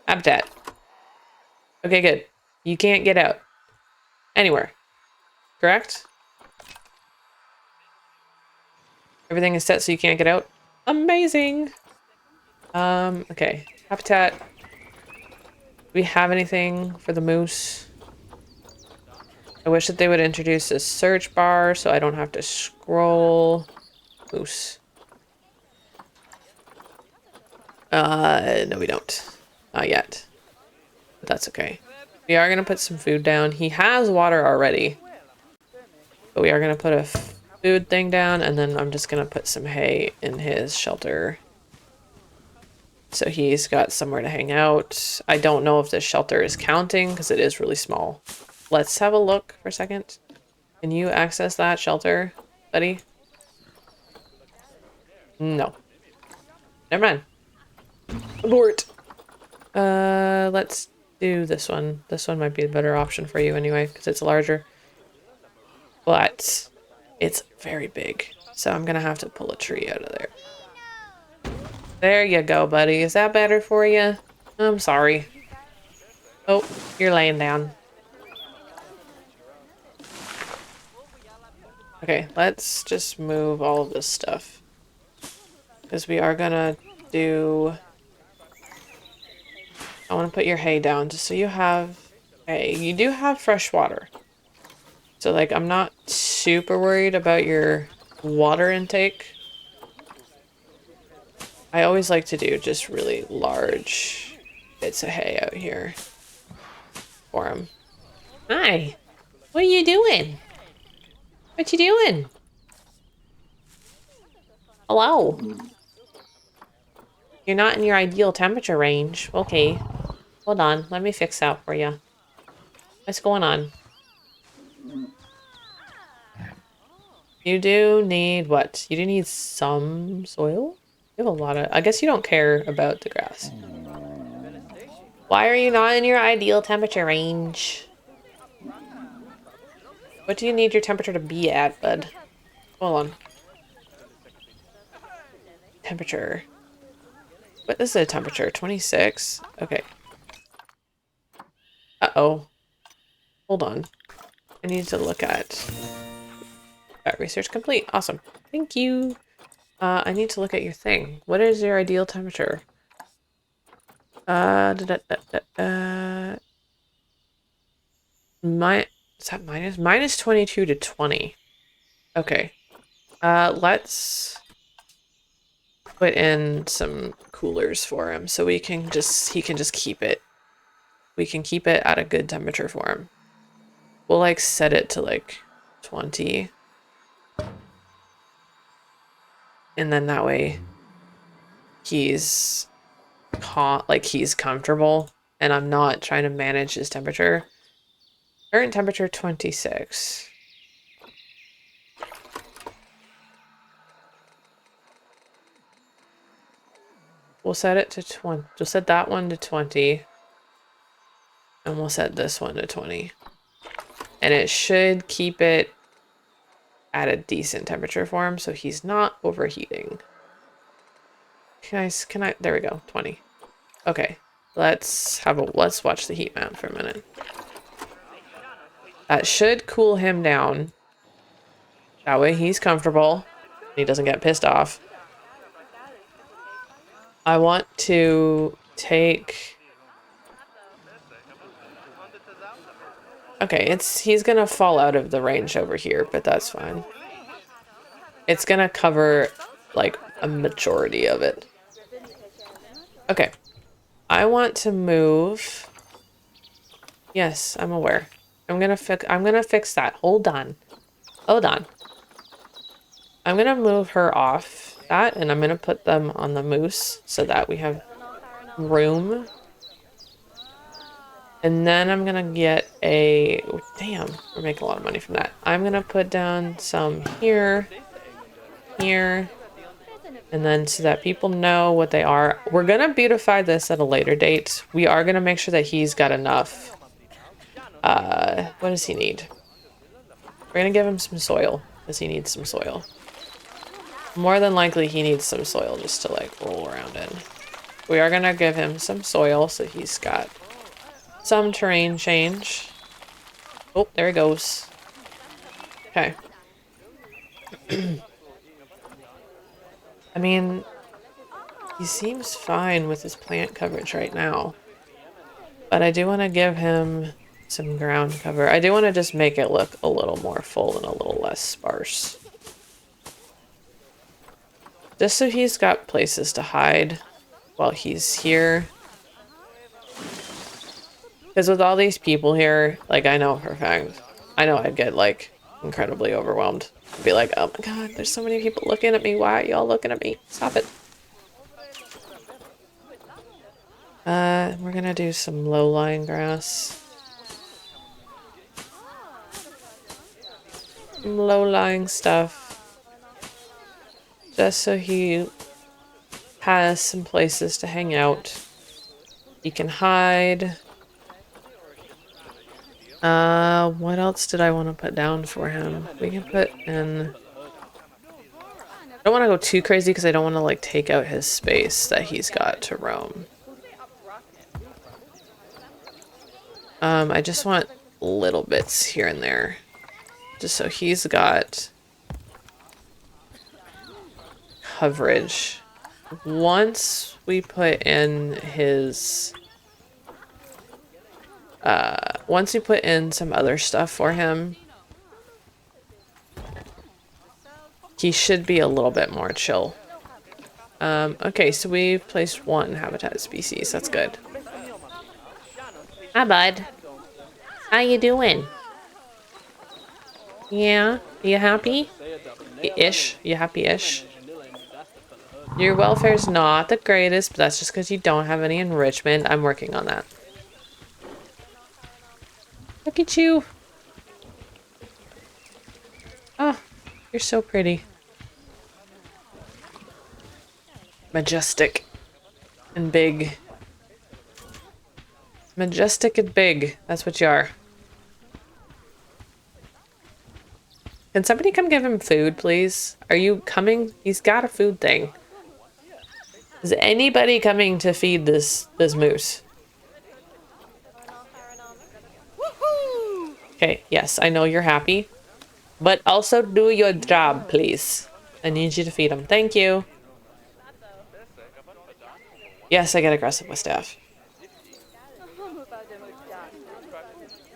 Habitat. Okay, good. You can't get out. Anywhere. Correct? Everything is set so you can't get out. Amazing! Okay. Habitat. Do we have anything for the moose? I wish that they would introduce a search bar so I don't have to scroll. Moose. No we don't. Not yet. But that's okay. We are gonna put some food down. He has water already. But we are gonna put a food thing down, and then I'm just gonna put some hay in his shelter. So he's got somewhere to hang out. I don't know if this shelter is counting because it is really small. Let's have a look for a second. Can you access that shelter, buddy? No. Never mind. Abort. Let's do this one. This one might be a better option for you anyway because it's larger. But it's very big. So I'm gonna have to pull a tree out of there. There you go, buddy. Is that better for you? I'm sorry. Oh, you're laying down. Okay, let's just move all of this stuff. Because we are gonna do... I want to put your hay down just so you have hay. You do have fresh water. So, like, I'm not super worried about your water intake. I always like to do just really large bits of hay out here for him. Hi. What are you doing? What you doing? Hello. You're not in your ideal temperature range. Okay. Hold on. Let me fix that for you. What's going on? You do need what? You do need some soil? You have a lot of... I guess you don't care about the grass. Why are you not in your ideal temperature range? What do you need your temperature to be at, bud? Hold on. Temperature. What is the temperature? 26? Okay. Uh-oh. Hold on. I need to look at... research complete. Awesome. Thank you. I need to look at your thing. What is your ideal temperature? Is that minus? Minus 22 to 20. Okay. Let's put in some coolers for him so he can just keep it. We can keep it at a good temperature for him. We'll like set it to like 20. And then that way he's he's comfortable and I'm not trying to manage his temperature. Current temperature 26. We'll set it to 20. We'll set that one to 20. And we'll set this one to 20. And it should keep it at a decent temperature for him so he's not overheating. Can I, there we go, 20. Okay, let's watch the heat map for a minute. That should cool him down. That way he's comfortable. He doesn't get pissed off. I want to take... Okay, he's gonna fall out of the range over here, but that's fine. It's gonna cover like a majority of it. Okay. I want to move. Yes, I'm aware. I'm gonna fix that. Hold on. Hold on. I'm gonna move her off that and I'm gonna put them on the moose so that we have room. And then I'm gonna get a... Oh, damn, we're making a lot of money from that. I'm gonna put down some here, here, and then so that people know what they are. We're gonna beautify this at a later date. We are gonna make sure that he's got enough. What does he need? We're gonna give him some soil, because he needs some soil. More than likely he needs some soil just to like roll around in. We are gonna give him some soil so he's got some terrain change. Oh, there he goes. Okay. I mean, he seems fine with his plant coverage right now. But I do want to give him some ground cover. I do want to just make it look a little more full and a little less sparse. Just so he's got places to hide while he's here. Because with all these people here, like I know for a fact, I know I'd get like incredibly overwhelmed. I'd be like, oh my god, there's so many people looking at me. Why are y'all looking at me? Stop it. We're gonna do some low-lying grass. Some low-lying stuff. Just so he has some places to hang out. He can hide. What else did I want to put down for him? We can put in... I don't want to go too crazy because I don't want to like take out his space that he's got to roam. I just want little bits here and there. Just so he's got coverage. Once we put in his... once we put in some other stuff for him, he should be a little bit more chill. Okay, so we've placed one habitat species. That's good. Hi, bud. How you doing? Yeah? You happy? Ish? You happy-ish? Your welfare's not the greatest, but that's just because you don't have any enrichment. I'm working on that. Look at you. Oh, you're so pretty. Majestic and big. Majestic and big. That's what you are. Can somebody come give him food, please? Are you coming? He's got a food thing. Is anybody coming to feed this moose? Okay, yes, I know you're happy. But also do your job, please. I need you to feed him. Thank you. Yes, I get aggressive with staff.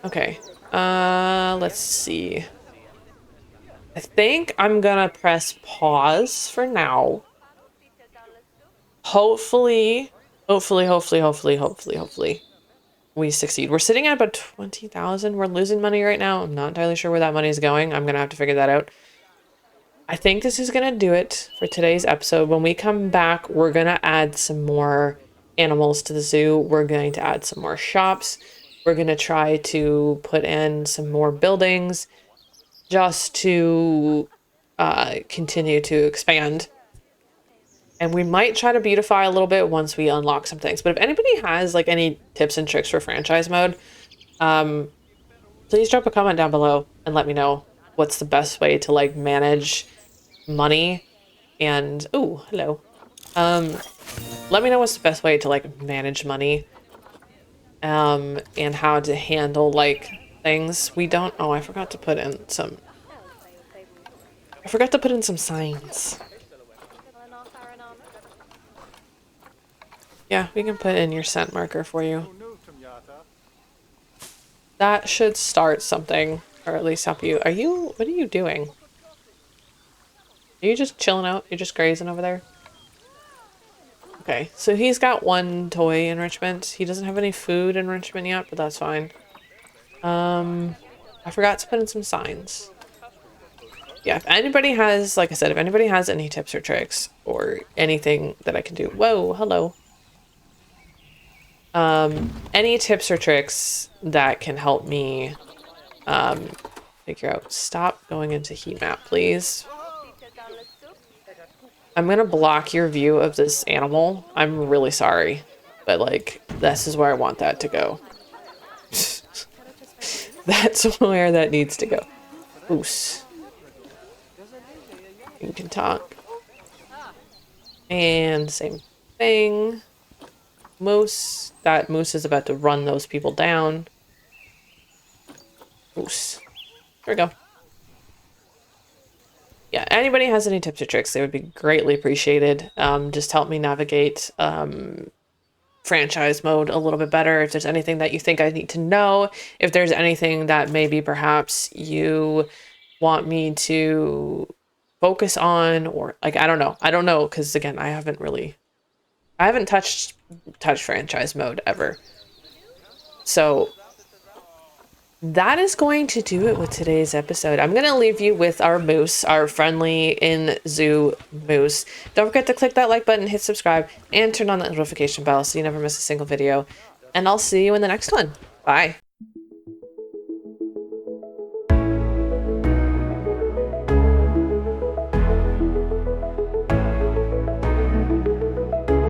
Okay. Let's see. I think I'm gonna press pause for now. Hopefully, we succeed. We're sitting at about 20,000. We're losing money right now. I'm not entirely sure where that money is going. I'm gonna have to figure that out. I think this is gonna do it for today's episode. When we come back, we're gonna add some more animals to the zoo. We're going to add some more shops. We're gonna try to put in some more buildings just to continue to expand. And we might try to beautify a little bit once we unlock some things. But if anybody has like any tips and tricks for franchise mode, please drop a comment down below and let me know what's the best way to like manage money and oh, hello. Let me know what's the best way to like manage money and how to handle like things. We don't I forgot to put in some signs. Yeah, we can put in your scent marker for you. That should start something, or at least help you. What are you doing? Are you just chilling out? You're just grazing over there? Okay, so he's got one toy enrichment. He doesn't have any food enrichment yet, but that's fine. I forgot to put in some signs. Yeah, if anybody has, like I said, if anybody has any tips or tricks or anything that I can do. Whoa, hello. Any tips or tricks that can help me figure out. Stop going into heat map, please. I'm gonna block your view of this animal. I'm really sorry, but like this is where I want that to go. That's where that needs to go. Moose. You can talk. And same thing. Moose. That moose is about to run those people down. Moose. There we go. Yeah, anybody has any tips or tricks, they would be greatly appreciated. Just help me navigate franchise mode a little bit better. If there's anything that you think I need to know, if there's anything that maybe perhaps you want me to focus on, or like, I don't know, because again, I haven't touched franchise mode ever. So that is going to do it with today's episode. I'm going to leave you with our moose, our friendly in-zoo moose. Don't forget to click that like button, hit subscribe, and turn on that notification bell so you never miss a single video. And I'll see you in the next one. Bye.